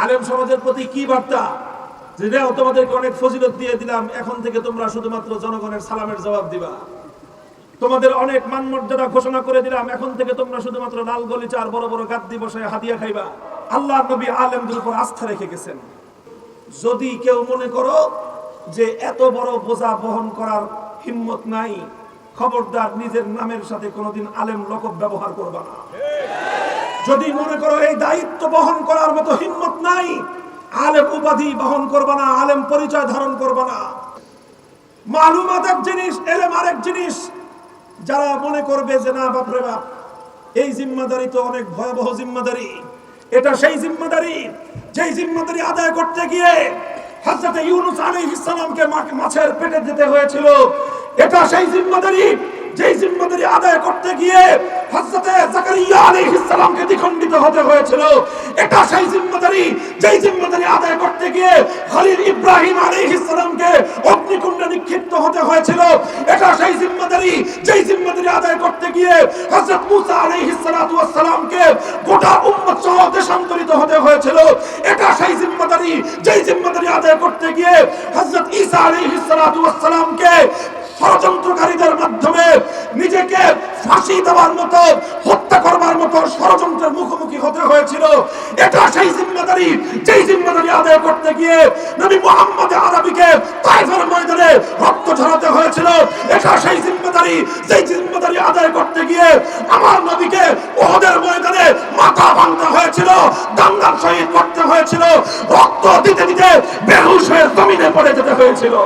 আলেম সমাজের প্রতি কি বার্তা? যে তোমাদেরকে অনেক ফজিলত দিয়ে দিলাম, এখন থেকে তোমরা শুধুমাত্র জনগণের সালামের জবাব দিবা। তোমাদের অনেক মান মর্যাদা ঘোষণা করে দিলাম, এখন থেকে তোমরা শুধুমাত্র লাল গলিচার বড় বড় গাদ্দি বসায় হাদিয়া খাইবা। আল্লাহ নবী আলেমদের উপর আস্থা রেখে গেছেন। যদি কেউ মনে করো যে এত বড় বোঝা বহন করার হিম্মত নাই, খবরদার নিজের নামের সাথে কোনোদিন আলেম লকব ব্যবহার করবা না। যদি মনে করো এই দায়িত্ব বহন করার মতো হিম্মত নাই, আলেম উপাধি বহন করবা না, আলেম পরিচয় ধারণ করবা না। মালুমাত এক জিনিস, এলেম আরেক জিনিস। যারা মনে করবে যে না বাপরে বাপ, এই জিম্মাদারি তো অনেক ভয়াবহ জিম্মাদারি, এটা সেই জিম্মাদারি যেই জিম্মাদারি আদায় করতে গিয়ে হযরত ইউনূস আলাইহিস সালামকে মাছের পেটে যেতে হয়েছিল, এটা সেই জিম্মাদারি যেই জিম্মাদারি আদায় করতে গিয়ে হযরত জাকারিয়া আলাইহিস সালামকে দ্বিখণ্ডিত হতে হয়েছিল, এটা সেই জিম্মাদারি যেই জিম্মাদারি আদায় করতে গিয়ে খলিল ইব্রাহিম আলাইহিস সালামকে অগ্নিকুণ্ডে নিক্ষিপ্ত হতে হয়েছিল, এটা সেই জিম্মাদারি যেই জিম্মাদারি আদায় করতে গিয়ে হযরত মুসা আলাইহিস সালাতু ওয়াস সালামকে গোটা উম্মত সহ দেশান্তরিত হতে হয়েছিল, এটা সেই জিম্মাদারি যেই জিম্মাদারি আদায় করতে গিয়ে হযরত ঈসা আলাইহিস সালাতু ওয়াস সালামকে ষড়যন্ত্রকারীদের মাধ্যমে নিজেকে ফাঁসি দেওয়ার মতো, হত্যা করবার মতো ষড়যন্ত্রের মুখোমুখি হতে হয়েছিল, এটা সেই জিম্মাদারি যেই জিম্মাদারি আদায় করতে গিয়ে নবী মুহাম্মদ আরবীকে তায়েফের ময়দানে রক্ত ঝরাতে হয়েছিল, এটা সেই জিম্মাদারি যেই জিম্মাদারি আদায় করতে গিয়ে আমার নবীকে উহুদের ময়দানে মাথা ভাঙতে হয়েছিল, দাঙ্গার শহীদ করতে হয়েছিল, রক্ত দিতে দিতে বেহুশ হয়ে জমিনে পড়ে যেতে হয়েছিল।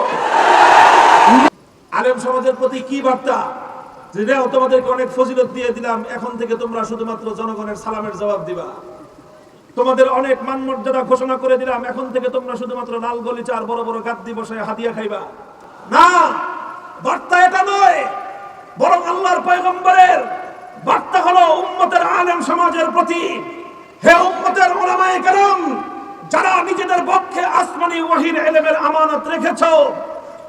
আলেম সমাজের প্রতি কি বার্তা? যে তোমাদেরকে অনেক ফজিলত দিয়ে দিলাম, এখন থেকে তোমরা শুধুমাত্র জনগণের সালামের জবাব দিবা। তোমাদের অনেক মান মর্যাদা ঘোষণা করে দিলাম, এখন থেকে তোমরা শুধুমাত্র লাল গলিচার বড় বড় গাদ্দি বসায় হাদিয়া খাইবা। না, বার্তা এটা নয়, বরং আল্লাহর পয়গম্বরের বার্তা হলো উম্মতের আলেম সমাজের প্রতি। হে উম্মতের উলামায়ে কেরাম, যারা নিজেদের পক্ষে আসমানি ওহীর ইলমের আমানত রেখেছো,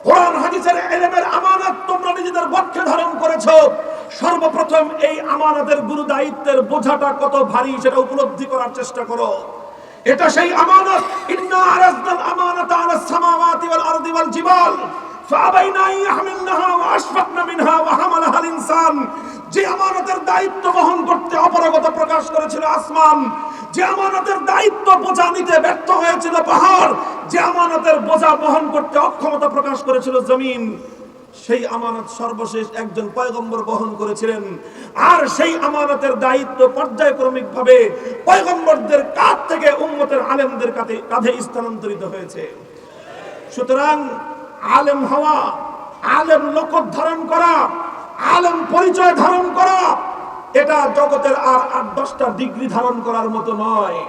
কোরআন হাদিসের ইলমের আমানত তোমরা নিজেদের পক্ষে ধারণ করেছো, সর্বপ্রথম এই আমানতের গুরু দায়িত্বের বোঝাটা কত ভারী সেটা উপলব্ধি করার চেষ্টা করো। এটা সেই আমানত, ইন্না আরাজনাল আমানাতা আলাস সামাওয়াতি ওয়াল আরদি ওয়াল জিবাল ফাআবাইনা আন ইয়াহমিলনাহা ওয়া আশফাকনা মিনহা ওয়া হামালাহাল ইনসান। যে আমানতের দায়িত্ব বহন করতে অপারগতা প্রকাশ করেছিল আসমান, যে আমানতের দায়িত্ব বোঝা নিতে ব্যর্থ হয়েছিল পাহাড়, যে আমানতের বোঝা বহন করতে অক্ষমতা প্রকাশ করেছিল জমিন, সেই আমানত সর্বশেষ একজন পয়গম্বর বহন করেছিলেন। আর সেই আমানতের দায়িত্ব পর্যায়ক্রমিকভাবে পয়গম্বরদের কাঁধ থেকে উম্মতের আলেমদের কাঁধে স্থানান্তরিত হয়েছে। সুতরাং আলেম হওয়া, আলেম লকব ধারণ করা, আলেম পরিচয় ধারণ করা, এটা জগতের আর ৮-১০টা ডিগ্রি ধারণ করার মতো নয়।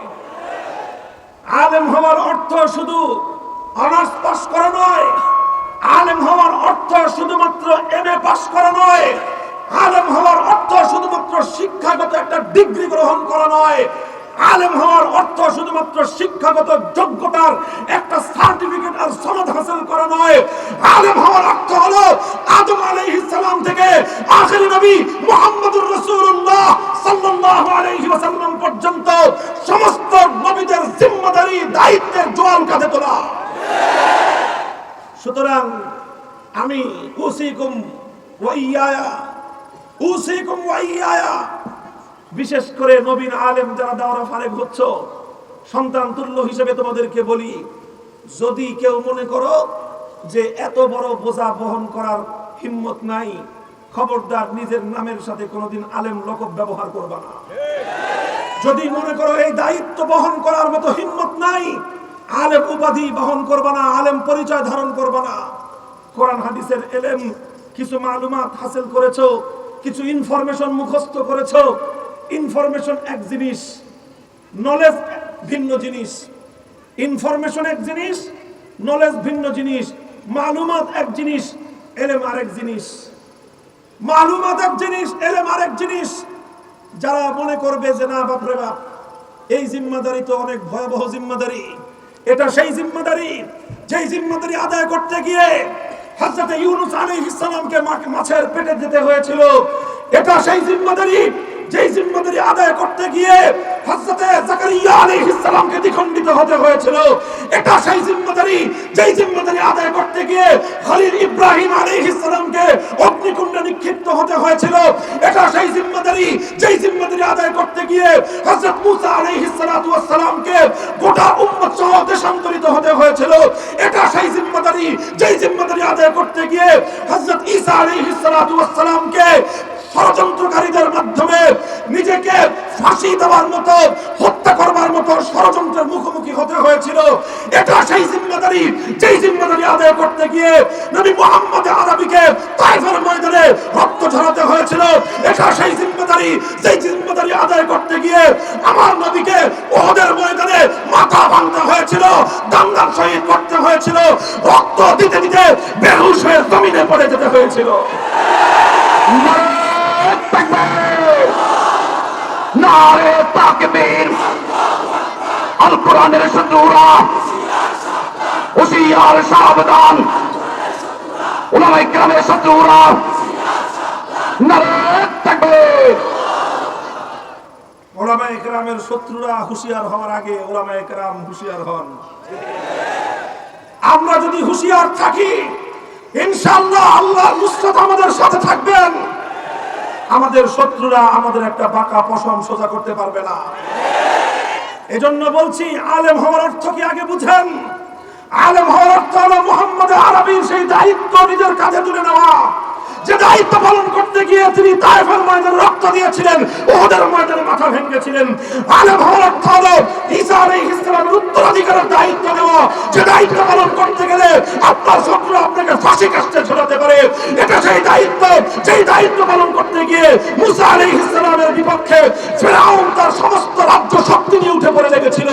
আলেম হওয়ার অর্থ শুধু অনার্স পাস করা নয়, আলেম হওয়ার অর্থ শুধুমাত্র এমএ পাস করা নয়, আলেম হওয়ার অর্থ শুধুমাত্র শিক্ষাগত একটা ডিগ্রি গ্রহণ করা নয়, আলেম হওয়ার অর্থ শুধুমাত্র শিক্ষাগত যোগ্যতার একটা সার্টিফিকেট আর সনদ হাসিল করা নয়। আলেম হওয়ার অর্থ হলো আদম আলাইহিস সালাম থেকে আখির নবী মুহাম্মদুর রাসূলুল্লাহ সাল্লাল্লাহু আলাইহি ওয়াসাল্লাম পর্যন্ত সমস্ত নবীদের জিম্মাদারি দায়িত্বের জোয়াল কাঁধে তোলা। সুতরাং আমি উসিকুম ওয়া ইয়ায়া, বিশেষ করে নবীন আলেম যারা দাওরা ফারেক হচ্ছ, সন্তান তুল্য হিসেবে তোমাদেরকে বলি, যদি কেউ মনে করো যে এত বড় বোঝা বহন করার হিম্মত নাই, খবরদার নিজের নামের সাথে কোনোদিন আলেম লকব ব্যবহার করবা না। যদি মনে করো এই দায়িত্ব বহন করার মতো হিম্মত নাই, আলেম উপাধি বহন করবা না, আলেম পরিচয় ধারণ করবা না। কোরআন হাদিসের ইলম কিছু মালুমাত হাসিল করেছো, কিছু ইনফরমেশন মুখস্থ করেছো। ইনফরমেশন এক জিনিস, নলেজ ভিন্ন জিনিস। ইনফরমেশন এক জিনিস, নলেজ ভিন্ন জিনিস। মালুমাত এক জিনিস, ইলম আরেক জিনিস। মালুমাত এক জিনিস, ইলম আরেক জিনিস। যারা মনে করবে যে না বাপরে বাপ, এই জিম্মাদারি তো অনেক ভয়াবহ জিম্মাদারি, এটা সেই জিম্মাদারি যেই জিম্মাদারি আদায় করতে গিয়ে হযরত ইউনূস আলাইহিস সালামকে মাছের পেটে যেতে হয়েছিল, এটা সেই জিম্মাদারি যেই জিম্মাদারি আদায় করতে গিয়ে হযরত জাকারিয়া আলাইহিস সালামকে দ্বিখণ্ডিত হতে হয়েছিল। এটা সেই জিম্মাদারি যেই জিম্মাদারি আদায় করতে গিয়ে খলিল ইব্রাহিম আলাইহিস সালামকে অগ্নিকুণ্ডে নিক্ষিপ্ত হতে হয়েছিল। এটা সেই জিম্মাদারি যেই জিম্মাদারি আদায় করতে গিয়ে হযরত মুসা আলাইহিস সালাতু ওয়াস সালামকে গোটা উম্মত সহ দেশান্তরিত হতে হয়েছিল। এটা সেই জিম্মাদারি যেই জিম্মাদারি আদায় করতে গিয়ে হযরত ঈসা আলাইহিস সালাতু ওয়াস সালামকে ষড়যন্ত্রকারীদের মাধ্যমে নিজেকে ফাঁসি দেওয়ার মতো, হত্যা করবার মতো ষড়যন্ত্রের মুখোমুখি হতে হয়েছিল। এটা সেই জিম্মাদারি যেই জিম্মাদারি আদায় করতে গিয়ে নবী মুহাম্মদ আরবীকে তায়েফের ময়দানে রক্ত ঝরাতে হয়েছিল। এটা সেই জিম্মাদারি যেই জিম্মাদারি আদায় করতে গিয়ে আমার নবীকে উহুদের ময়দানে মাথা ভাঙতে হয়েছিল, দাঙ্গার শহীদ করতে হয়েছিল, রক্ত দিতে দিতে বেহুশ হয়ে জমিনে পড়ে যেতে হয়েছিল। নারে তাকবীর, আল কোরআনের শত্রুরা হুঁশিয়ার সাবধান, উলামায়ে কেরামের শত্রুরা নারে তাকবীর। উলামায়ে কেরামের শত্রুরা হুঁশিয়ার হওয়ার আগে উলামায়ে কেরাম হুঁশিয়ার হন। আমরা যদি হুঁশিয়ার থাকি ইনশাআল্লাহ আল্লাহর নুসরত আমাদের সাথে থাকবেন। আমাদের শত্রুরা আমাদের একটা বাঁকা পশম সোজা করতে পারবে না। এজন্য বলছি আলেম হওয়ার অর্থ কি আগে বুঝেন। আলেম হওয়ার অর্থ হলো মুহাম্মদ আরবীর সেই দায়িত্ব নিজের কাঁধে তুলে নেওয়া, যে দায়িত্ব পালন করতে গিয়ে তিনি তায়েফের ময়দানে রক্ত দিয়েছিলেন, উহুদের ময়দানে মাথা ভেঙেছিলেন। আলেম হওয়ার অর্থ হলো ঈসা আলাইহিস সালামের উত্তরাধিকারের দায়িত্ব নেওয়া, যে দায়িত্ব পালন করতে গেলে আপনার শত্রু আপনাকে ফাঁসি কাস্টে ঝোলাতে পারে। এটা সেই দায়িত্ব যেই দায়িত্ব পালন করতে গিয়ে মুসা আলাইহিস সালামের বিপক্ষে ফিরআউন তার সমস্ত রাজ্য শক্তি নিয়ে উঠে পড়ে লেগেছিল।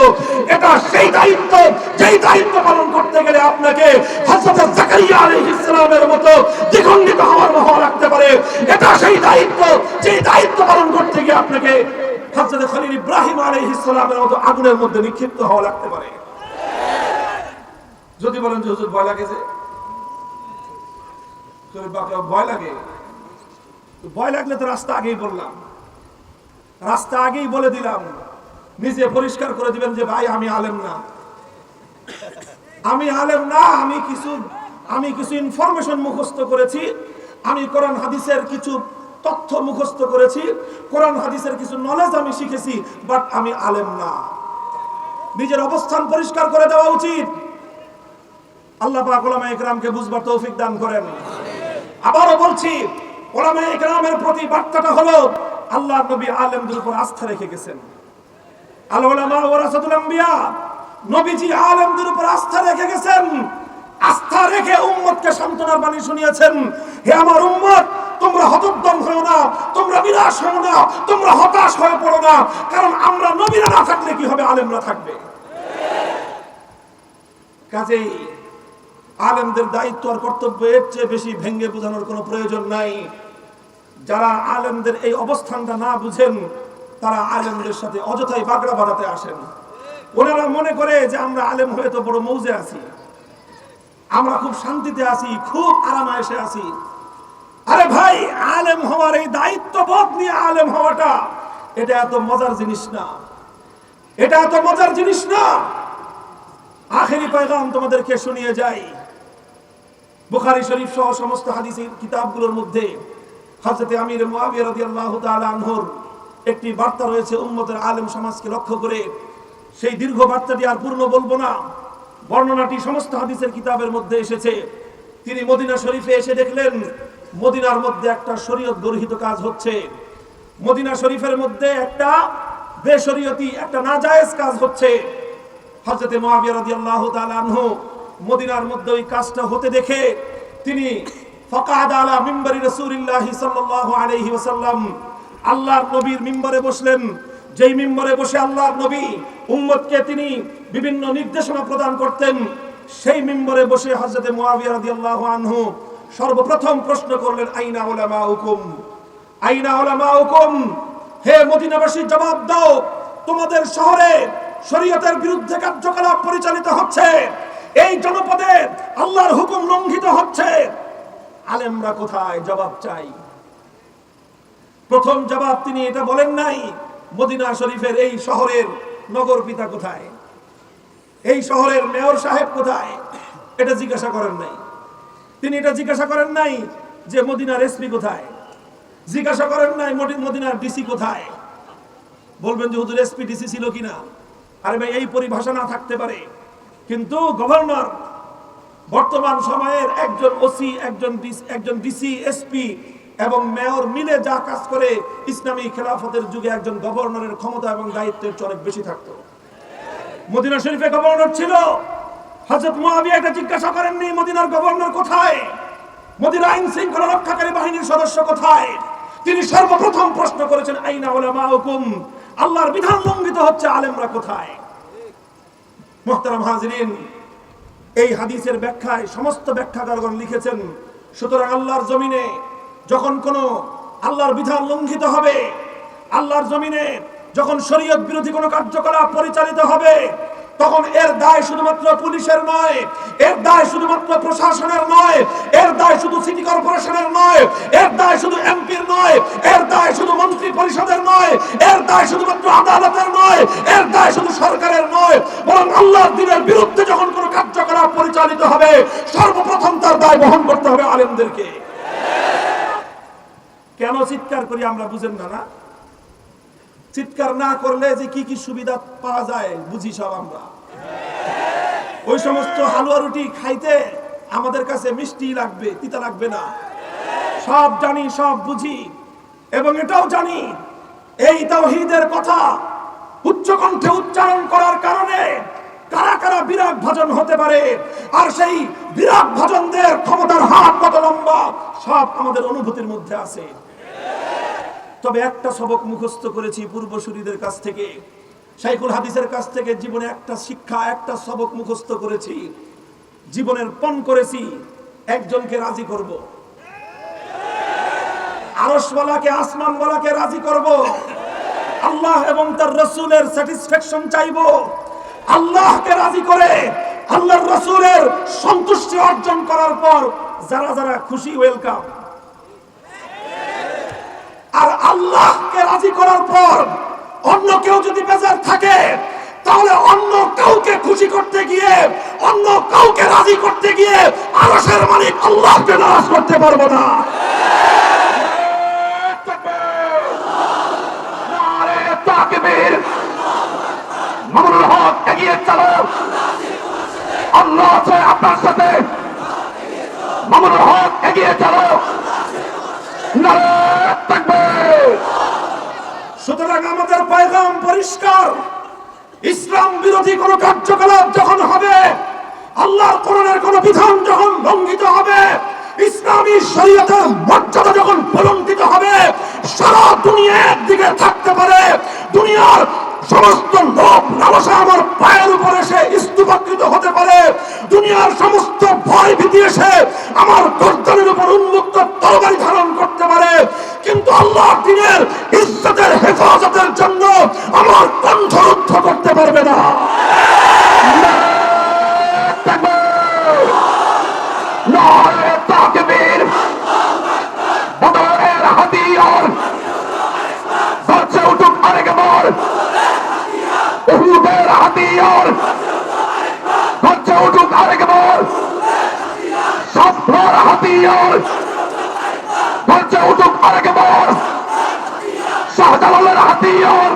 এটা সেই দায়িত্ব যেই দায়িত্ব পালন করতে গেলে আপনাকে হযরত জাকারিয়া আলাইহিস সালামের মতো দ্বিখণ্ডিত হওয়ার হওয়া লাগতে পারে। এটা সেই দায়িত্ব যেই দায়িত্ব পালন করতে গিয়ে আপনাকে হযরত খলিল ইব্রাহিম আলাইহিস সালামের মতো আগুনের মধ্যে নিক্ষিপ্ত হওয়া লাগতে পারে। যদি বলেন যে হুজুর ভয় লাগে, যে ভয় লাগে, ভয় লাগলে তো রাস্তা আগেই বললাম, রাস্তা আগেই বলে দিলাম, নিজে পরিষ্কার করে দিবেন যে ভাই আমি আলেম না, আমি আলেম না, আমি কিছু ইনফরমেশন মুখস্থ করেছি, আমি কোরআন হাদিসের কিছু তথ্য মুখস্থ করেছি, কোরআন হাদিসের কিছু নলেজ আমি শিখেছি, বাট আমি আলেম না। নিজের অবস্থান পরিষ্কার করে দেওয়া উচিত। আল্লাহ পাক উলামায়ে কেরামকে বুঝবার তৌফিক দান করেন। আবারও বলছি, উলামায়ে কেরামের প্রতি বার্তাটা হলো আল্লাহর নবী আলেমদের উপর আস্থা রেখে গেছেন। আল উলামা ওয়ারাসাতুল আম্বিয়া, নবীজি আলেমদের উপর আস্থা রেখে গেছেন। আস্থা রেখে উম্মতকে সান্ত্বনার বাণী শুনিয়েছেন, হে আমার উম্মত, তোমরা হতোদ্যম হও না, তোমরা নিরাশ হও না, তোমরা হতাশ হয়ে পড়ো না, কারণ আমরা নবীরা না থাকলে কি হবে, আলেমরা থাকবে। কাজেই আলেমদের দায়িত্ব আর কর্তব্য এর চেয়ে বেশি ভেঙ্গে বোঝানোর কোনো প্রয়োজন নাই। যারা আলেমদের এই অবস্থানটা না বুঝেন তারা আলেমদের সাথে অযথাই বাগড়া বাড়াতে আসেন। ওনারা মনে করে যে আমরা আলেম হয়ে তো বড় মৌজে আছি, আমরা খুব শান্তিতে আছি, খুব আরামায়েশে আছি। আরে ভাই, আলেম হওয়ার এই দায়িত্ববোধ নিয়ে আলেম হওয়াটা এটা এত মজার জিনিস না, এটা এত মজার জিনিস না। আখেরি পয়গাম তোমাদেরকে শুনিয়ে যাই। বুখারী শরীফ সহ সমস্ত হাদিসের কিতাবগুলোর মধ্যে হযরত আমির মুআবিয়া রাদিয়াল্লাহু তাআলা আনহুর একটি বার্তা রয়েছে উম্মতের আলেম সমাজকে লক্ষ্য করে। সেই দীর্ঘ বার্তাটি আর পূর্ণ বলবো না, বর্ণনাটি সমস্ত হাদিসের কিতাবের মধ্যে এসেছে। তিনি মদিনা শরীফে এসে দেখলেন মদিনার মধ্যে একটা শরীয়ত গর্হিত কাজ হচ্ছে, মদিনা শরীফের মধ্যে একটা বেশরীয়তি, একটা নাজায়েজ কাজ হচ্ছে। হযরত মুআবিয়া রাদিয়াল্লাহু তাআলা আনহু মদিনার মধ্যে ওই কাজটা হতে দেখে তিনি ফাকাদ আলা মিম্বারি রাসূলিল্লাহি সাল্লাল্লাহু আলাইহি ওয়াসাল্লাম, আল্লাহর নবীর মিম্বরে বসলেন। যেই মিম্বরে বসে আল্লাহর নবী উম্মতকে তিনি বিভিন্ন নির্দেশনা প্রদান করতেন, সেই মিম্বরে বসে হযরত মুআবিয়া রাদিয়াল্লাহু আনহু সর্বপ্রথম প্রশ্ন করলেন, আইনা উলামাউকুম, আইনা উলামাউকুম, হে মদিনাবাসী জবাব দাও, তোমাদের শহরে শরীয়তের বিরুদ্ধে কার্যকলাপ পরিচালিত হচ্ছে, এই জনপদে আল্লাহর হুকুম লঙ্ঘিত হচ্ছে, আলেমরা কোথায়? জবাব চাই। প্রথম জবাব তিনি এটা বলেন নাই, মদিনা শরীফের এই শহরের নগর পিতা কোথায়? এই শহরের মেয়র সাহেব কোথায়, এটা জিজ্ঞাসা করেন নাই। তিনি এটা জিজ্ঞাসা করেন নাই যে মদিনার এসপি কোথায়, জিজ্ঞাসা করেন নাই মদিনার ডিসি কোথায়। বলবেন যে হুজুর এসপি ডিসি ছিল কিনা, আরে ভাই এই পরিভাষা না থাকতে পারে, কিন্তু গভর্নর বর্তমান সময়ের একজন ওসি, একজন ডিসি, এসপি এবং মেয়র মিলে যা কাজ করে, ইসলামী খেলাফতের যুগে একজন গভর্নরের ক্ষমতা এবং দায়িত্বের চেয়ে অনেক বেশি থাকতো। মদিনা শরীফে গভর্নর ছিল, হযরত মুআবিয়া এটা জিজ্ঞাসা করেননি মদিনার গভর্নর কোথায়, মদিনা আইন শৃঙ্খলা রক্ষাকারী বাহিনীর সদস্য কোথায়। তিনি সর্বপ্রথম প্রশ্ন করেছেন আইনা উলামাউকুম, আল্লাহর বিধান লঙ্ঘিত হচ্ছে, আলেমরা কোথায়। মুহতারাম হাজিরিন, এই হাদিসের ব্যাখ্যায় সমস্ত ব্যাখ্যাকারগণ লিখেছেন, সুতরাং আল্লাহর জমিনে যখন কোনো আল্লাহর বিধান লঙ্ঘিত হবে, আল্লাহর জমিনে যখন শরীয়ত বিরোধী কোনো কার্যকলাপ পরিচালিত হবে, তখন এর দায় শুধুমাত্র পুলিশের নয়, এর দায় শুধুমাত্র প্রশাসনের নয়, এর দায় শুধু সিটি কর্পোরেশনের নয়, এর দায় শুধু এমপির নয়, এর দায় শুধু মন্ত্রী পরিষদের নয়, এর দায় শুধুমাত্র আদালতের নয়, এর দায় শুধু সরকারের নয়, বরং আল্লাহর দ্বীনের বিরুদ্ধে যখন কোনো কার্যকলাপ পরিচালিত হবে, সর্বপ্রথম তার দায় বহন করতে হবে আলেমদেরকে। কেন চিৎকার করি আমরা বুঝেন না? চিৎকার না করলে যে কি কি সুবিধা পাওয়া যায় বুঝি সব আমরা। ওই সমস্ত হালুয়া রুটি খাইতে আমাদের কাছে মিষ্টি লাগবে, তিতা লাগবে না, সব জানি, সব বুঝি। এবং এটাও জানি এই তাওহীদের কথা উচ্চ কণ্ঠে উচ্চারণ করার কারণে কারা কারা বিরাগ ভাজন হতে পারে, আর সেই বিরাগ ভাজনদের ক্ষমতার হাত কত লম্বা সব আমাদের অনুভূতির মধ্যে আছে। তবে একটা সবক মুখস্থ করেছি পূর্বসূরীদের কাছ থেকে, শাইখুল হাদিসের কাছ থেকে, জীবনে একটা শিক্ষা, একটা সবক মুখস্থ করেছি, জীবনের পণ করেছি, একজনকে রাজি করব, আরশওয়ালাকে, আসমানওয়ালাকে রাজি করব, আল্লাহ এবং তার রাসূলের স্যাটিসফ্যাকশন চাইবো। আল্লাহকে রাজি করে আল্লাহর রাসূলের সন্তুষ্টি অর্জন করার পর যারা যারা খুশি, ওয়েলকাম। আর আল্লাহকে রাজি করার পর অন্য কেউ যদি বেজার থাকে, তাহলে অন্য কাউকে খুশি করতে গিয়ে, অন্য কাউকে রাজি করতে গিয়ে আরশের মালিক আল্লাহকে নারাজ করতে পারবো না। তাকবীর, মামুনুল হক এগিয়ে চলো, আল্লাহ আছে আপনার সাথে, মামুনুল হক এগিয়ে চলো, নারে তাকবীর। সুতরাং আমাদের পয়গাম পরিষ্কার, ইসলাম বিরোধী কোন কার্যকলাপ যখন হবে, আল্লাহর কোরআনের কোন বিধান যখন লঙ্ঘিত হবে, ইসলামী শরীয়তের মর্যাদা যখন কলঙ্কিত হবে, সারা দুনিয়া একদিকে থাকতে পারে, দুনিয়ার সমস্ত লোভ লালসা আমার পায়ের উপরে এসে স্তূপাকৃত হতে পারে, দুনিয়ার সমস্ত ভয় ভীতি এসে আমার গর্দানের উপর উন্মুক্ত তরবারি ধারণ করতে পারে, কিন্তু আল্লাহর দ্বীনের ইজ্জতের হেফাজতের জন্য আমার কণ্ঠ রুদ্ধ করতে পারবে না। নারে তাকবীর, বদরের হাতিয়ার গর্জে উঠুক আরেকবার, উহুদের হাতিয়ার গর্জে উঠুক আরেকবার, সাফার হাতিয়ার গর্জে উঠুক আরেকবার, শাহজালালের হাতিয়ার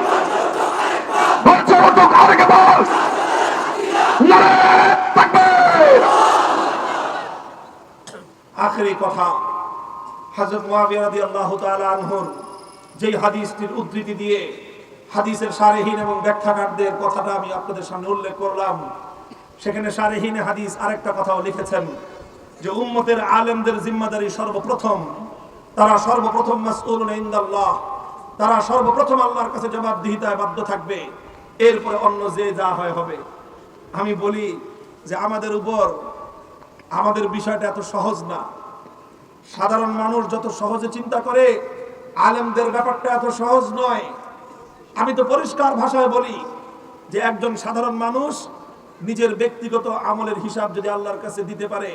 গর্জে উঠুক আরেকবার। নারে তাকবীর। আখেরি কথা, হযরত মুআবিয়া রাদিয়াল্লাহু তাআলা আনহুর যেই হাদিসটির উদ্ধৃতি দিয়ে হাদিসের শারহীন এবং ব্যাখ্যাকারদের কথাটা আমি আপনাদের সামনে উল্লেখ করলাম, সেখানে শারহীনে হাদিস আরেকটা কথাও লিখেছেন যে উম্মতের আলেমদের জিম্মাদারি সর্বপ্রথম, তারা সর্বপ্রথম মাসউলুন ইনদাল্লাহ, তারা সর্বপ্রথম আল্লাহর কাছে জবাবদিহিতায় বাধ্য থাকবে, এরপরে অন্য যে যা হয় হবে। আমি বলি যে আমাদের উপর আমাদের বিষয়টা এত সহজ না। সাধারণ মানুষ যত সহজে চিন্তা করে, আলেমদের ব্যাপারটা এত সহজ নয়। আমি তো পরিষ্কার ভাষায় বলি যে একজন সাধারণ মানুষ নিজের ব্যক্তিগত আমলের হিসাব যদি আল্লাহর কাছে দিতে পারে,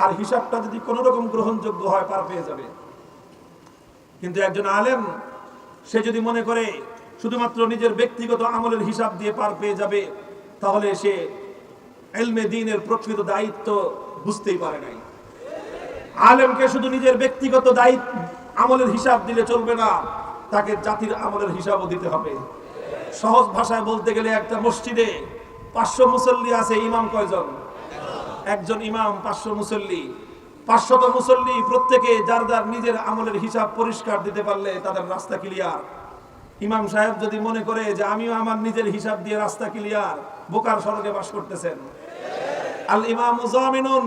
আর হিসাবটা যদি কোনো রকম গ্রহণযোগ্য হয়, পার পেয়ে যাবে। কিন্তু একজন আলেম সে যদি মনে করে শুধুমাত্র নিজের ব্যক্তিগত আমলের হিসাব দিয়ে পার পেয়ে যাবে, তাহলে সে ইলমে দ্বীনের প্রকৃত দায়িত্ব বুঝতেই পারে নাই। আলেমকে শুধু নিজের ব্যক্তিগত দায়িত্ব আমলের হিসাব দিলে চলবে না, তাকে জাতির আমলের হিসাবও দিতে হবে। সহজ ভাষায় বলতে গেলে একটা মসজিদে 500 মুসল্লি আছে, ইমাম কয়জন? একজন ইমাম, 500 মুসল্লি। 500 মুসল্লি প্রত্যেকে যার যার নিজের আমলের হিসাব পরিষ্কার দিতে পারলে তাদের রাস্তা ক্লিয়ার। ইমাম সাহেব যদি মনে করে যে আমিও আমার নিজের হিসাব দিয়ে রাস্তা ক্লিয়ার, বোকার সড়কে বাস করতেছেন। আল ইমামু জামিনুন,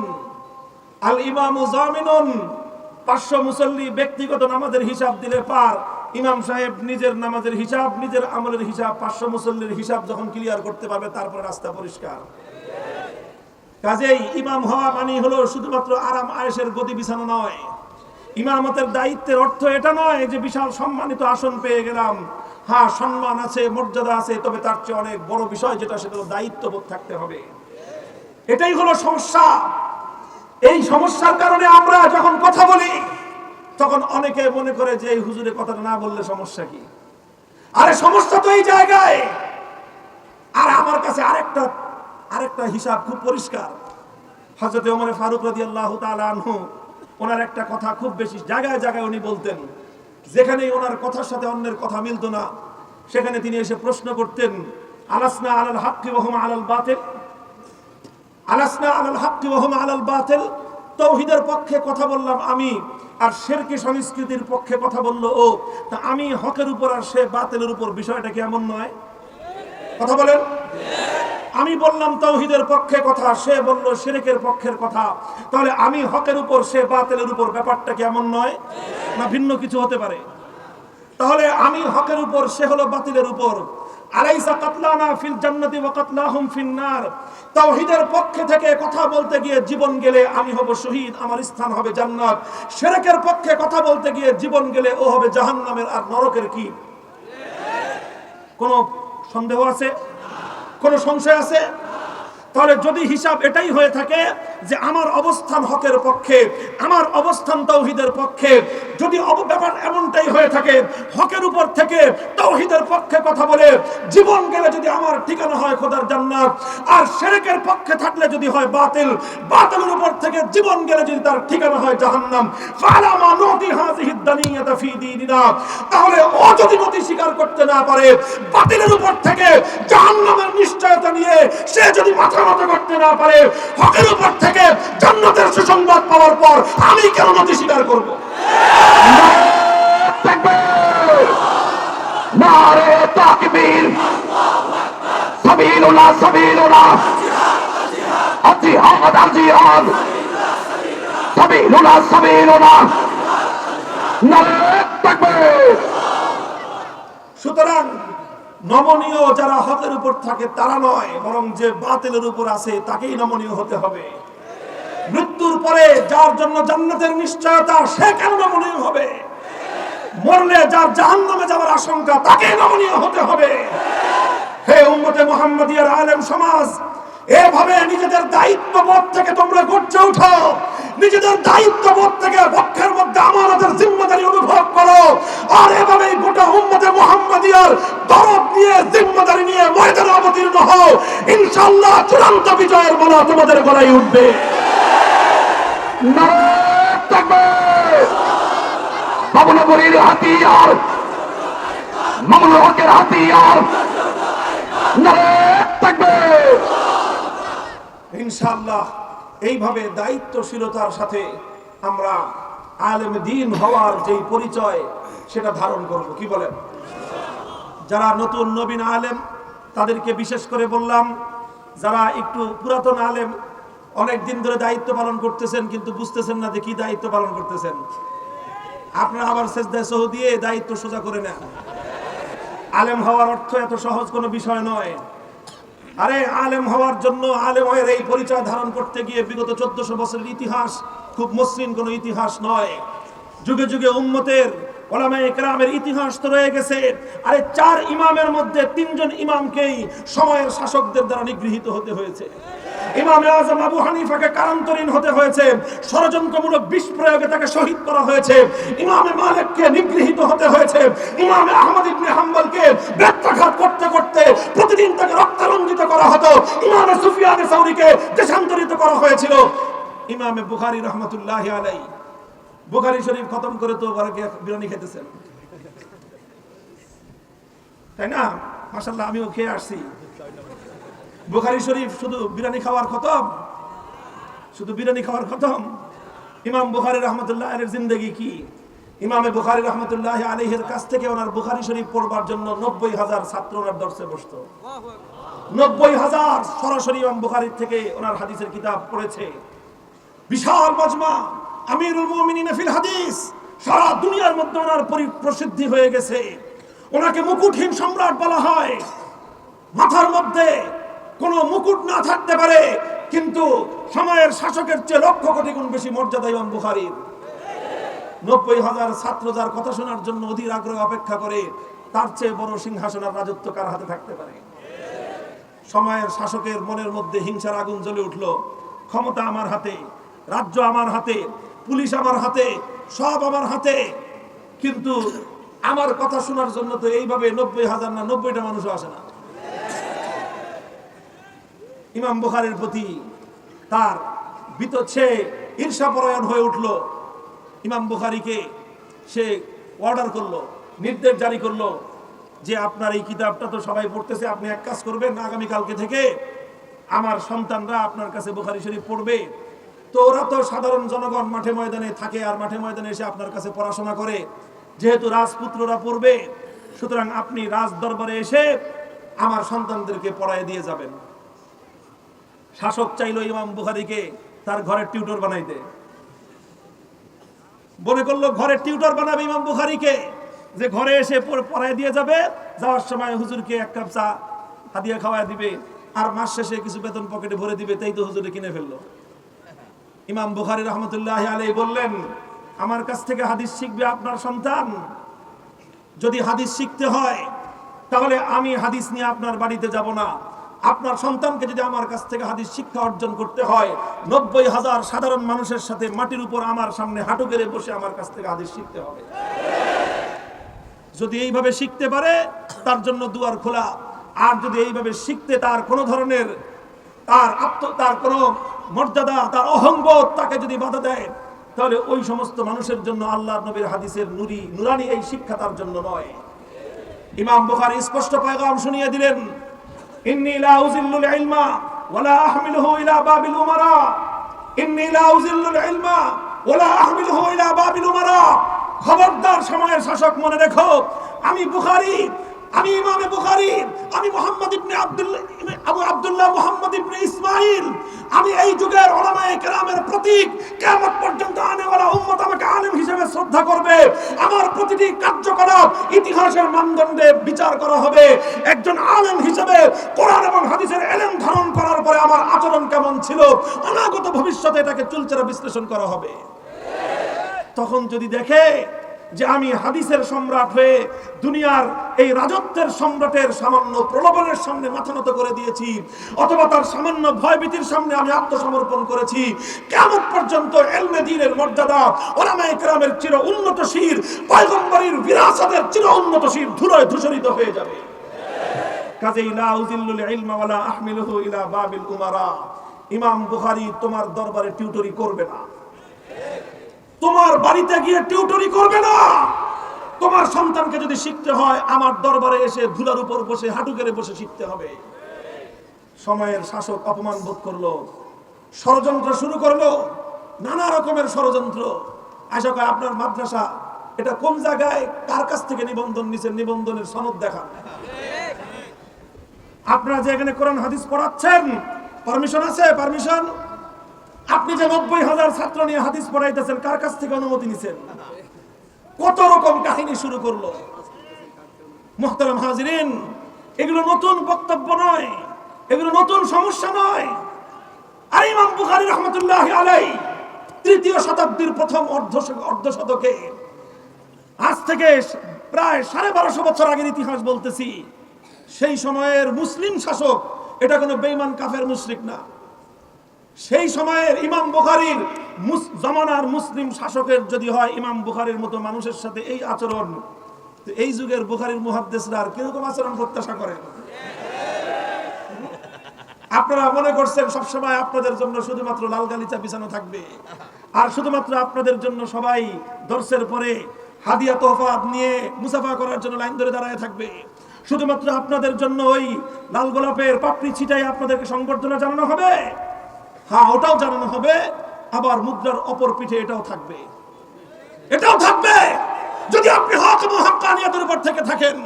আল ইমামু জামিনুন। 500 মুসল্লি ব্যক্তিগত নামাজের হিসাব দিলে পার। ইমাম সাহেব নিজের নামাজের হিসাব, নিজের আমলের হিসাব, 500 মুসল্লির হিসাব যখন ক্লিয়ার করতে পারবে, তারপর রাস্তা পরিষ্কার। কাজেই ইমাম হওয়া মানে হলো শুধুমাত্র আরাম আয়েশের গদি বিছানো নয়। ইমামতের দায়িত্বের অর্থ এটা নয় যে বিশাল সম্মানিত আসন পেয়ে গেলাম। হ্যাঁ, সম্মান আছে, মর্যাদা আছে, তবে তার চেয়ে অনেক বড় বিষয় যেটা, সেটা হলো দায়িত্ববোধ থাকতে হবে। এটাই হলো সমস্যা। এই সমস্যার কারণে আমরা যখন কথা বলি তখন অনেকে মনে করে যে এই হুজুরে কথাটা না বললে সমস্যা কি। আরে সমস্যা তো এই জায়গায়। আর আমার কাছে আরেকটা হিসাব খুব পরিষ্কার। হযরত ওমর ফারুক রাদিয়াল্লাহু তাআলা আনহু, ওনার একটা কথা খুব বেশি জায়গায় জায়গায় উনি বলতেন। যেখানেই ওনার কথার সাথে অন্যের কথা মিলতো না, সেখানে তিনি এসে প্রশ্ন করতেন, আলাসনা আলাল হাক্কি ওয়া হুম আলাল বাতিল, আলাসনা আলাল হাক্কি ওয়া হুম আলাল বাতিল। তাওহীদের পক্ষে কথা বললাম আমি, আর শিরকি সংস্কৃতির পক্ষে কথা বললো ও। তা আমি হকের উপর আর সে বাতিলের উপর, বিষয়টা কি এমন নয়? কথা বলেন। আমি বললাম তাওহীদের পক্ষে কথা, সে বলল শিরকের পক্ষের কথা। তাহলে আমি হকের উপর, সে বাতিলের উপর, ব্যাপারটা কি এমন নয়? না ভিন্ন কিছু হতে পারে? তাহলে আমি হকের উপর, সে হলো বাতিলের উপর। আলাইসা কাতলানা ফিল জান্নাতি ওয়া কাতলাহুম ফিন নার। তাওহীদের পক্ষে থেকে কথা বলতে গিয়ে জীবন গেলে আমি হব শহীদ, আমার স্থান হবে জান্নাত। শিরকের পক্ষে কথা বলতে গিয়ে জীবন গেলে ও হবে জাহান্নামের আর নরকের। কি কোনো সন্দেহ আছে? কোনো সংশয় আছে? তাহলে যদি হিসাব এটাই হয়ে থাকে যে আমার অবস্থান হকের পক্ষে, আমার অবস্থান তাওহীদের পক্ষে, যদি ব্যাপার এমনটাই হয়ে থাকে হকের উপর থেকে তাওহীদের পক্ষে কথা বলে জীবন গেলে যদি আমার ঠিকানা হয় খোদার জান্নাত, আর শিরকের পক্ষে থাকলে যদি হয় বাতিল, বাতিলের উপর থেকে জীবন গেলে যদি তার ঠিকানা হয় জাহান্নাম, ফালামা নুতি হাযিহিদ দানিয়াতা ফি দীনিনা। তাহলে ও যদি নতি স্বীকার করতে না পারে, বাতিলের উপর থেকে জাহান্নামের নিশ্চয়তা নিয়ে সে যদি মাথা নত করতে না পারে, হকের উপর থেকে জান্নাতের সুসংবাদ পাওয়ার পর আমি কেন নতি স্বীকার করব? নারে তাকবীর, সাবিলুল্লাহ সাবিলুল্লাহ, আজিহাদ আজিহাদ, সাবিলুল্লাহ সাবিলুল্লাহ, নারে তাকবীর। সুতরাং নমনীয় যারা হকের উপর থাকে তারা নয়, বরং যে বাতিলের উপর আছে তাকেই নমনীয় হতে হবে। মৃত্যুর পরে যার জন্য জান্নাতের নিশ্চয়তা, সে কেন নমনীয় হবে? মরলে যার জাহান্নামে যাওয়ার আশঙ্কা, তাকেই নমনীয় হতে হবে। হে উম্মতে মুহাম্মাদিয়ার আলেম সমাজ, এভাবে নিজেদের দায়িত্ববোধ থেকে তোমরা গর্জে উঠো। নিজেদের দায়িত্ববোধ থেকে পক্ষের মধ্যে আমানতের জিম্মাদারি অনুভব করো। আর এভাবেই গোটা উম্মতে মুহাম্মাদিয়ার দরদ নিয়ে, জিম্মাদারি নিয়ে ময়দানে অবতীর্ণ হও। ইনশাআল্লাহ চূড়ান্ত বিজয়ের মালা তোমাদের গলায় উঠবে। নারে তাকবীর। বাবুনগরীর হাতিয়ার, মামুনুল হকের হাতিয়ার, নারে তাকবীর। ইনশাআল্লাহ এইভাবে দায়িত্বশীলতার সাথে আমরা আলেম দ্বীন হওয়ার যেই পরিচয়, সেটা ধারণ করব। কি বলেন? যারা নতুন নবীন আলেম তাদেরকে বিশেষ করে বললাম, যারা একটু পুরাতন আলেম, অনেক দিন ধরে দায়িত্ব পালন করতেছেন কিন্তু বুঝতেছেন না যে কি দায়িত্ব পালন করতেছেন, আপনারা আবার সেজদায় সহ দিয়ে দায়িত্ব সোজা করে নেন। আলেম হওয়ার অর্থ এত সহজ কোনো বিষয় নয়। আরে আলেম হওয়ার জন্য, আলেমের এই পরিচয় ধারণ করতে গিয়ে বিগত 1400 বছরের ইতিহাস খুব মসৃণ কোনো ইতিহাস নয়। যুগে যুগে উম্মতের ওলামায়ে কেরামের ইতিহাস তো রয়ে গেছে। আরে 4 ইমামের মধ্যে 3 জন ইমামকেই সময়ের শাসকদের দ্বারা নিগৃহীত হতে হয়েছে। ইমামে আযম আবু হানিফাকে কারান্তরীণ হতে হয়েছে, ষড়যন্ত্রমূলক বিষ প্রয়োগে তাকে শহীদ করা হয়েছে। ইমামে মালিককে নিগৃহীত হতে হয়েছে। ইমামে আহমদ ইবনে হাম্বলকে ব্যত্যাঘাত করতে করতে প্রতিদিন তাকে রক্তারঞ্জিত করা হতো। ইমামে সুফিয়ান সাউরীকে দেশান্তরিত করা হয়েছিল। ইমামে বুখারী রাহমাতুল্লাহি আলাইহি বুখারী শরীফ খতম করে তো বিরিয়ানি খেতেছেন, তাই না? মাশাআল্লাহ, আমিও খেয়ে আসছি। বুখারী শরীফ শুধু বিরিয়ানি খাওয়ার খতম, শুধু বিরিয়ানি খাওয়ার খতম। ইমাম বুখারী রাহমাতুল্লাহ আলাইহির জিন্দেগি কি? ইমামে বুখারী রাহমাতুল্লাহ আলাইহির কাছ থেকে ওনার বুখারী শরীফ পড়বার জন্য 90,000 ছাত্র ওনার দরসে বসতো। 90,000 সরাসরি ইমাম বুখারী থেকে ওনার হাদিসের কিতাব পড়েছে। বিশাল মজমা, আমিরুল মুমিনিন ফিল হাদিস, সারা দুনিয়ার মধ্যে ওনার প্রসিদ্ধি হয়ে গেছে। ওনাকে মুকুটহীন সম্রাট বলা হয়। মাথার মধ্যে কোনো মুকুট না থাকতে পারে, কিন্তু সময়ের শাসকের চেয়ে লক্ষ কোটি গুণ বেশি মর্যাদা ইমাম বুখারীর। 90,000 ছাত্র যার কথা শোনার জন্য অধীর আগ্রহে অপেক্ষা করে, তার চেয়ে বড় সিংহাসন আর রাজত্ব কার হাতে থাকতে পারে? সময়ের শাসকের মনের মধ্যে হিংসার আগুন জ্বলে উঠলো। ক্ষমতা আমার হাতে, রাজ্য আমার হাতে, পুলিশ আমার হাতে, সব আমার হাতে, কিন্তু আমার কথা শোনার জন্য তো এইভাবে 90,000 না 90টা মানুষও আসে না। ইমাম বুখারীর প্রতি তার বিতচ্ছে ঈর্ষাপরায়ণ হয়ে উঠলো। ইমাম বুখারীকে সে অর্ডার করলো, নির্দেশ জারি করলো যে আপনার এই কিতাবটা তো সবাই পড়তেছে, আপনি এক কাজ করবেন, আগামীকালকে থেকে আমার সন্তানরা আপনার কাছে বুখারী শরীফ পড়বে। তো ওরা তো সাধারণ জনগণ মাঠে ময়দানে থাকে, আর মাঠে ময়দানে এসে আপনার কাছে পড়াশোনা করে। যেহেতু রাজপুত্ররা পড়বে, সুতরাং আপনি রাজ দরবারে এসে আমার সন্তানদেরকে পড়ায় দিয়ে যাবেন। শাসক চাইলো ইমাম বুখারীকে তার ঘরের টিউটর বানাইতে। মনে করলো ঘরের টিউটর বানাবে ইমাম বুখারীকে, যে ঘরে এসে পড়ায় দিয়ে যাবে, যাওয়ার সময় হুজুরকে এক কাপ চা হাদিয়া খাওয়ায় দিবে, আর মাস শেষে কিছু বেতন পকেটে ভরে দিবে। তাই তো হুজুরে কিনে ফেললো। ইমাম বুখারী রাহমাতুল্লাহি আলাইহি বললেন, আমার কাছ থেকে হাদিস শিখবে আপনার সন্তান। যদি হাদিস শিখতে হয় তাহলে আমি হাদিস নিয়ে আপনার বাড়িতে যাব না। আপনার সন্তানকে যদি আমার কাছ থেকে হাদিস শিক্ষা অর্জন করতে হয়, 90,000 সাধারণ মানুষের সাথে মাটির উপর আমার সামনে হাঁটু গেড়ে বসে আমার কাছ থেকে হাদিস শিখতে হবে। যদি এইভাবে শিখতে পারে তার জন্য দুয়ার খোলা। আর যদি এইভাবে শিখতে তার কোনো ধরনের তার কোনো মর্যাদা, তার অহংবোধ তাকে যদি বাধা দেয়, তাহলে ওই সমস্ত মানুষের জন্য আল্লাহর নবীর হাদিসের নুরানি এই শিক্ষা তার জন্য নয়। ইমাম বুখারী স্পষ্ট পয়গাম শুনিয়ে দিলেন, ইন্নী লা উযিল্লুল ইলমা ওয়ালা আহমিলুহু ইলা বাবিল উমারা, ইন্নী লা উযিল্লুল ইলমা ওয়ালা আহমিলুহু ইলা বাবিল উমারা। খবরদার সময়ের শাসক, মনে রেখো, আমি বুখারী, আমি ইমামে বুখারী, আমি মুহাম্মদ ইবনে আব্দুল্লাহ মুহাম্মদ ইবনে ইসমাঈল, আমি এই যুগের উলামায়ে কেরামের প্রতীক। কিয়ামত পর্যন্ত আনেওয়ালা উম্মত আমাকে আলেম হিসেবে শ্রদ্ধা করবে। আমার প্রতিটি কার্যকলাপ ইতিহাসের মানদণ্ডে বিচার করা হবে। একজন আলেম হিসেবে কোরআন এবং হাদিসের ইলম ধারণ করার পরে আমার আচরণ কেমন ছিল, অনাগত ভবিষ্যতে এটাকে চুলচেরা বিশ্লেষণ করা হবে। তখন যদি দেখে যে আমি হাদিসের সম্রাট হয়ে দুনিয়ার এই রাজত্বের সম্রাটের সামান্য প্রলোভনের সামনে মাথা নত করে দিয়েছি, অথবা তার সামান্য ভয়ভীতির সামনে আমি আত্মসমর্পণ করেছি, কিয়ামত পর্যন্ত ইলমে দ্বীনের মর্যাদা, উলামায়ে কেরামের চির উন্নত শির, পয়গম্বরের বিরাসতের চির উন্নত শির ধুলোয় ধূসরিত হয়ে যাবে। কাজেই লা উযিল্লুল ইলমা ওয়ালা আহমিলুহু ইলা বাবিল উমারা। ইমাম বুখারী তোমার দরবারে টিউটরি করবে না, তোমার বাড়িতে গিয়ে টিউটরি করবে না। তোমার সন্তানকে যদি শিখতে হয়, আমার দরবারে এসে ধুলার উপর বসে হাঁটু গেড়ে বসে শিখতে হবে। সময়ের শাসক অপমান বোধ করলো, ষড়যন্ত্র শুরু করলো, নানা রকমের ষড়যন্ত্র। আশা করি আপনার মাদ্রাসা এটা কোন জায়গায়, কার কাছ থেকে নিবন্ধন নিছেন, নিবন্ধনের সনদ দেখান। আপনারা যে এখানে কোরআন হাদিস পড়াচ্ছেন, পারমিশন আছে? পারমিশন? আপনি যে 90,000 ছাত্র নিয়ে হাদিস পড়াইতেছেন, কার কাছ থেকে অনুমতি নিছেন? কত রকম কাহিনী শুরু করলো। মুহতারাম হাজিরিন, এগুলো নতুন বক্তব্য নয়, এগুলো নতুন সমস্যা নয়। আর ইমাম বুখারী রাহমাতুল্লাহি আলাইহি 3য় শতাব্দীর প্রথম অর্ধ শতকে, আজ থেকে প্রায় 1250 বছর আগের ইতিহাস বলতেছি, সেই সময়ের মুসলিম শাসক, এটা কোনো বেঈমান কাফের মুশরিক না, সেই সময়ের ইমাম বুখারীর জামানার মুসলিম শাসকের যদি হয় ইমাম বুখারীর মতো মানুষের সাথে এই আচরণ, তো এই যুগের বুখারীর মুহাদ্দিসরা আর কিরকম আচরণ প্রত্যাশা করেন? আপনারা মনে করছেন সবসময় আপনাদের জন্য শুধুমাত্র লাল গালিচা বিছানো থাকবে, আর শুধুমাত্র আপনাদের জন্য সবাই দর্শের পরে হাদিয়া তোহফা নিয়ে মুসাফা করার জন্য লাইন ধরে দাঁড়ায় থাকবে, শুধুমাত্র আপনাদের জন্য ওই লাল গোলাপের পাপড়ি ছিটাই আপনাদেরকে সংবর্ধনা জানানো হবে। হ্যাঁ, ওটাও জানানো হবে, আবার মুদ্রার অপর পিঠে এটাও থাকবে, এটাও থাকবে যদি আপনি হক এবং হাক্কানিয়াতের উপর থেকে থাকেন।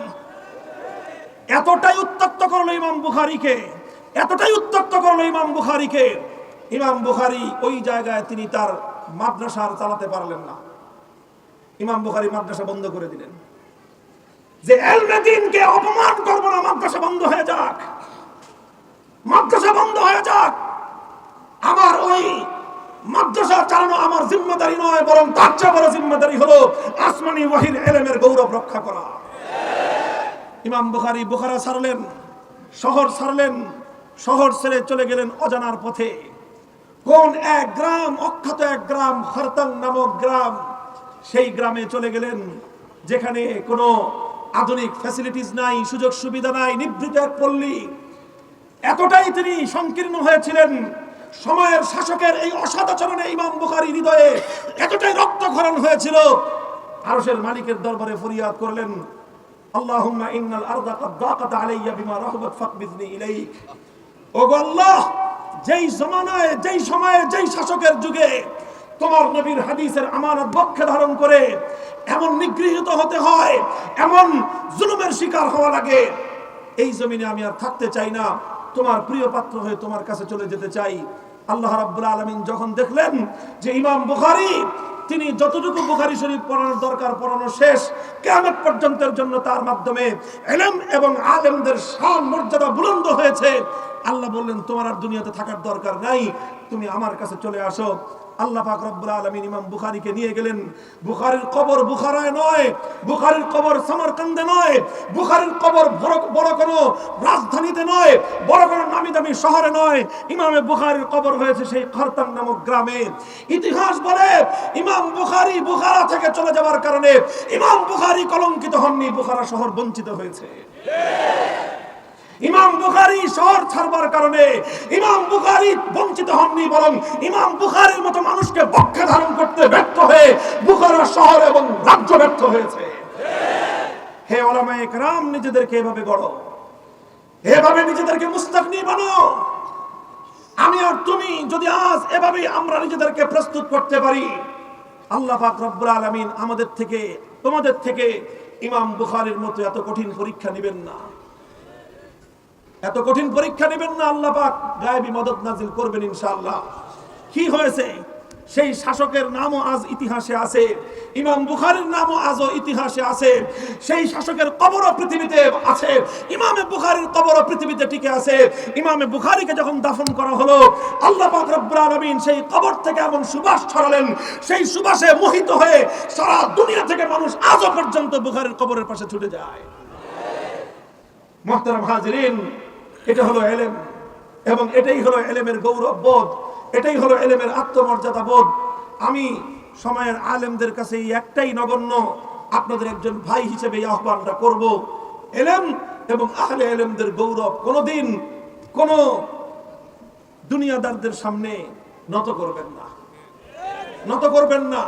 এতটাই উত্তক্ত করলো ইমাম বুখারীকে, এতটাই উত্তক্ত করলো ইমাম বুখারীকে, ইমাম বুখারী ওই জায়গায় তিনি তার মাদ্রাসা আর চালাতে পারলেন না। ইমাম বুখারী মাদ্রাসা বন্ধ করে দিলেন, যে ইলমে দ্বীনকে অপমান করব না, মাদ্রাসা বন্ধ হয়ে যাক, মাদ্রাসা বন্ধ হয়ে যাক। আমার ওই মাদ্রাসা চালানো আমার জিম্মাদারি নয়, বরং তার চেয়ে বড় জিম্মাদারি হলো আসমানি ওয়াহির ইলমের গৌরব রক্ষা করা। ইমাম বুখারী বুখারা ছাড়লেন, শহর ছাড়লেন, শহর ছেড়ে চলে গেলেন অজানার পথে। কোন এক গ্রাম, অখ্যাত এক গ্রাম, খারতাং নামক গ্রাম, সেই গ্রামে চলে গেলেন যেখানে কোনো আধুনিক ফ্যাসিলিটিস নাই, সুযোগ সুবিধা নাই, নিভৃত এক পল্লী। এতটাই তিনি সংকীর্ণ হয়েছিলেন, সময়ের শাসকের এই অসদাচরণে ইমাম বুখারী হৃদয়ে এতটাই রক্তক্ষরণ হয়েছিল, আরশের মালিকের দরবারে ফরিয়াদ করলেন, আল্লাহুম্মা ইন্নাল আরদা ক্বাদ দাকাত আলাইয়া বিমা রাহবাত ফাকবিজনি ইলাইক। ওগো আল্লাহ, যেই জামানায়, যেই সময়ে, যেই শাসকের যুগে তোমার নবীর হাদিসের আমানত বক্ষে ধারণ করে এমন নিগৃহীত হতে হয়, এমন জুলুমের শিকার হওয়া লাগে, এই জমিনে আমি আর থাকতে চাই না, তোমার প্রিয় পাত্র হয়ে তোমার কাছে চলে যেতে চাই। আল্লাহ রাব্বুল আলামিন যখন দেখলেন যে ইমাম বুখারী তিনি যতটুকু বুখারী শরীফ পড়ানোর দরকার পড়ানো শেষ, কিয়ামত পর্যন্তের জন্য তার মাধ্যমে ইলম এবং আলেমদের শান মর্যাদা বুলন্দ হয়েছে, আল্লাহ বললেন তোমার আর দুনিয়াতে থাকার দরকার নাই, তুমি আমার কাছে চলে আসো। আল্লাহ পাক রব্বুল আলামিন ইমাম বুখারীকে নিয়ে গেলেন। বুখারীর কবর বুখারায় নয়, বুখারীর কবর সামারকান্দে নয়, বুখারীর কবর বড় কোনো রাজধানীতে নয়, বড় কোনো নামি দামি শহরে নয়, ইমামে বুখারীর কবর হয়েছে সেই খারতাং নামক গ্রামে। ইতিহাস বলে ইমাম বুখারী বুখারা থেকে চলে যাওয়ার কারণে ইমাম বুখারী কলঙ্কিত হননি, বুখারা শহর বঞ্চিত হয়েছে। ইমাম বুখারী শহর ছাড়বার কারণে ইমাম বুখারী বঞ্চিত হননি, বরং ইমাম বুখারীর মতো মানুষকে পক্ষে ধারণ করতে ব্যর্থ হয়ে বুখারা শহর এবং রাজ্য ব্যর্থ হয়েছে। হে উলামায়ে কেরাম, নিজেদেরকে এভাবে গড়ো, এভাবে নিজেদেরকে মুস্তাগনি বানাও। আমি আর তুমি যদি আজ এভাবে আমরা নিজেদেরকে প্রস্তুত করতে পারি, আল্লাহ পাক রব্বুল আলামিন আমাদের থেকে, তোমাদের থেকে ইমাম বুখারীর মতো এত কঠিন পরীক্ষা নেবেন না, এত কঠিন পরীক্ষা নেবেন না। আল্লাহ পাক গায়েবী মদদ নাজিল করবেন ইনশাআল্লাহ। কি হয়েছে? সেই শাসকের নামও আজ ইতিহাসে আছে, ইমাম বুখারীর নামও আজও ইতিহাসে আছে, সেই শাসকের কবরও পৃথিবীতে আছে, ইমামে বুখারীর কবরও পৃথিবীতে টিকে আছে। ইমামে বুখারীকে যখন দাফন করা হলো, আল্লাহ পাক রব্বুল আলামিন সেই কবর থেকে এমন সুবাস ছড়ালেন, সেই সুবাসে মোহিত হয়ে সারা দুনিয়া থেকে মানুষ আজও পর্যন্ত বুখারীর কবরের পাশে ছুটে যায়। মুহতারাম হাজিরিন, এটা হলো ইলম, এবং এটাই হলো ইলমের গৌরব বোধ, এটাই হলো ইলমের আত্মমর্যাদা বোধ। আমি সময়ের আলেমদের কাছে এই একটাই নগণ্য আপনাদের একজন ভাই হিসেবে এই আহ্বানটা করব, ইলম এবং আহলে ইলমদের গৌরব কোনোদিন কোন দুনিয়াদারদের সামনে নত করবেন না, নত করবেন না,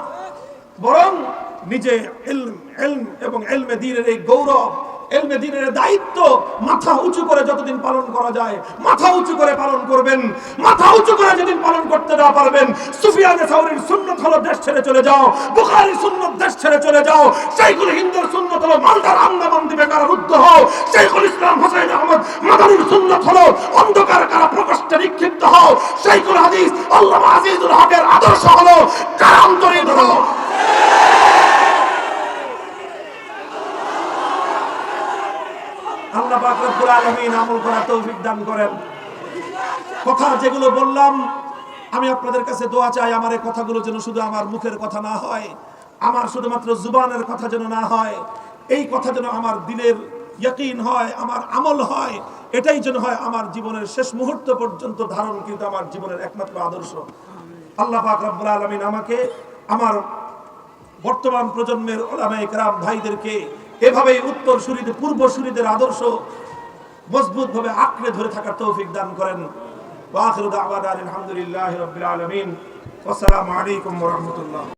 বরং নিজে ইলম এবং ইলমে দ্বীনের এই গৌরব, ইলমে দ্বীনের দায়িত্ব মাথা উঁচু করে যতদিন পালন করা যায় মাথা উঁচু করে পালন করবেন। মাথা উঁচু করে যেদিন পালন করতে না পারবেন, সুফিয়ানে সাউরীর সুন্নাত হলো দেশ ছেড়ে চলে যাও, বুখারীর সুন্নাত দেশ ছেড়ে চলে যাও, শাইখুল হিন্দের সুন্নাত হলো মালদার আন্দামান দ্বীপে কারারুদ্ধ হও, শাইখুল ইসলাম হোসেন আহমদ মাদানীর সুন্নাত হলো অন্ধকার কারা প্রকোষ্ঠে নিক্ষিপ্ত হও, শাইখুল হাদিস আল্লামা আজিজুল হকের আদর্শ হলো কারান্তরিত হও। আল্লাহ পাক রব্বুল আলামিন আমল করার তৌফিক দান করেন। কথা যেগুলো বললাম, আমি আপনাদের কাছে দোয়া চাই, আমার এই কথাগুলো যেন শুধু আমার মুখের কথা না হয়, আমার শুধুমাত্র জুবানের কথা যেন না হয়, এই কথা যেন আমার দিলের ইয়াকিন হয়, আমার আমল হয়, এটাই যেন হয় আমার জীবনের শেষ মুহূর্ত পর্যন্ত ধারণ কিন্তু আমার জীবনের একমাত্র আদর্শ। আল্লাহ পাক রব্বুল আলামিন আমাকে আমার বর্তমান প্রজন্মের উলামায়ে কেরাম ভাইদেরকে এভাবে উত্তরসূরিদের পূর্বসূরিদের আদর্শ মজবুতভাবে আঁকড়ে ধরে থাকার তৌফিক দান করেন। ওয়া আখিরু দাওয়ানা আলহামদুলিল্লাহি রাব্বিল আলামিন। ওয়া আসসালামু আলাইকুম ওয়া রাহমাতুল্লাহ।